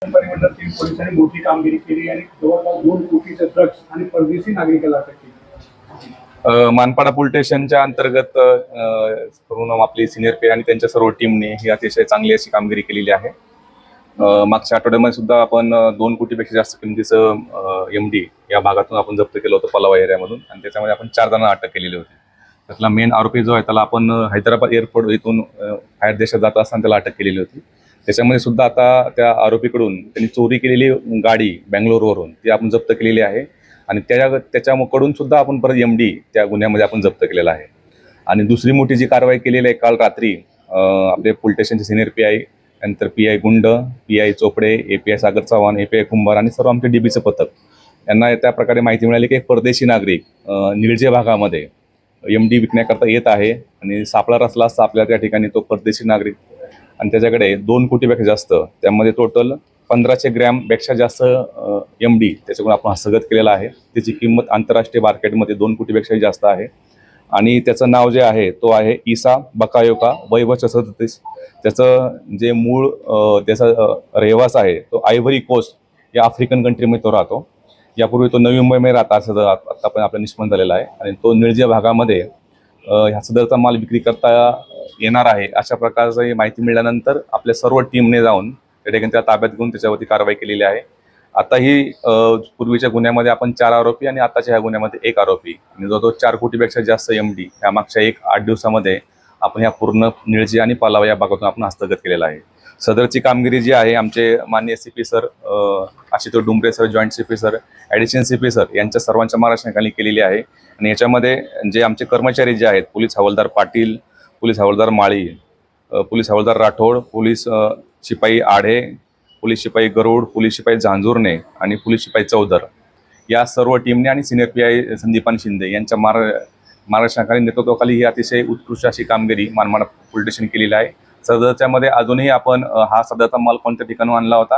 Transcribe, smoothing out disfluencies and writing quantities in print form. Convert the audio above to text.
परिमंडळातील पोलिसांनी मोठी कामगिरी केली आणि जवळपास 2 कोटीचे ड्रग्ज आणि परदेशी नागरिकाला अटक केली। मानपाडा पोलीस स्टेशनच्या अंतर्गत करून आपली सिनियर पी आणि त्यांच्या सर्व टीमने ही अतिशय चांगली अशी कामगिरी केलेली आहे। मागच्या आठवड्यामध्ये सुद्धा आपण 2 कोटीपेक्षा जास्त किमतीचं एमडी या भागातून आपण जप्त केलं होतं पलावा एरियामधून, आणि त्याच्यामध्ये आपण 4 जणांना अटक केलेली होती। त्यातला मेन आरोपी जो आहे त्याला आपण हैदराबाद एअरपोर्ट इथून बाहेर देशात जात असताना त्याला अटक केलेली होती। त्याच्यामध्ये सुद्धा आता त्या आरोपीकडून त्यांनी चोरी केलेली गाडी बँगलोरवरून ती आपण जप्त केलेली आहे, आणि त्याच्याकडून सुद्धा आपण परत एमडी त्या गुन्ह्यामध्ये आपण जप्त केलेला आहे। आणि दुसरी मोठी जी कारवाई केलेली आहे काल रात्री आपले पोलीस स्टेशनचे सिनियर पीआय, नंतर पीआय गुंड, पीआय चोपडे, एपीआय सागर चव्हाण, एपीआय कुंभार आणि सर्व आमचे डीबीचं पथक यांना त्या प्रकारे माहिती मिळाली की एक परदेशी नागरिक निळजे भागामध्ये एमडी विकण्याकरता येत आहे, आणि सापळा रचला असता आपल्या त्या ठिकाणी तो परदेशी नागरिक, आणि त्याच्याकडे 2 कोटीपेक्षा जास्त, त्यामध्ये टोटल 1500 ग्रॅमपेक्षा जास्त एमडी त्याच्याकडून आपण हस्तगत केलेला आहे। त्याची किंमत आंतरराष्ट्रीय मार्केटमध्ये 2 कोटीपेक्षाही जास्त आहे। आणि त्याचं नाव जे आहे तो आहे ईसा बकायोका, वय वर्ष 37। त्याचं जे मूळ त्याचा रहिवास आहे तो आयव्हरी कोस्ट या आफ्रिकन कंट्रीमध्ये तो राहतो। यापूर्वी तो नवी मुंबईमध्ये राहता असं आता पण आपलं निष्पन्न झालेला आहे, आणि तो निळजे भागामध्ये ह्या सदरचा माल विक्री करता येणार आहे अशा प्रकारची माहिती मिळाल्यानंतर आपल्या सर्व टीमने जाऊन त्या ठिकाणी त्याला ताब्यात घेऊन त्याच्यावरती कारवाई केलेली आहे। आता ही पूर्वीच्या गुन्ह्यामध्ये आपण 4 आरोपी आणि आताच्या ह्या गुन्ह्यामध्ये 1 आरोपी, आणि जो 4 कोटीपेक्षा जास्त एमडी ह्या मागच्या 8 दिवसामध्ये आपण ह्या पूर्ण निळजे आणि पालावा या भागातून आपण हस्तगत केलेला आहे। सदरची कामगिरी जी आहे आमचे माननीय CP sir, Ashutosh Dumbare sir, joint CP sir, additional CP sir यांच्या सर्वांच्या मार्गदर्शनाखाली केलेली आहे। आणि याच्यामध्ये जे आमचे कर्मचारी जे आहेत, पोलीस हवालदार पाटील, पोलीस हवालदार माळी, पोलीस हवालदार राठोड, पोलीस शिपाई आढे, पोलीस शिपाई गरुड, पोलीस शिपाई झांजुर्णे आणि पोलीस शिपाई चौधर या सर्व टीमने आणि सिनियर पीआय संदीपान शिंदे यांच्या मार्गदर्शनाखाली, नेतृत्वाखाली ही अतिशय उत्कृष्ट अशी कामगिरी मानपाडा पोलीस स्टेशन केलेली आहे। सदरच्यामध्ये अजूनही आपण हा सदरचा माल कोणत्या ठिकाणून आणला होता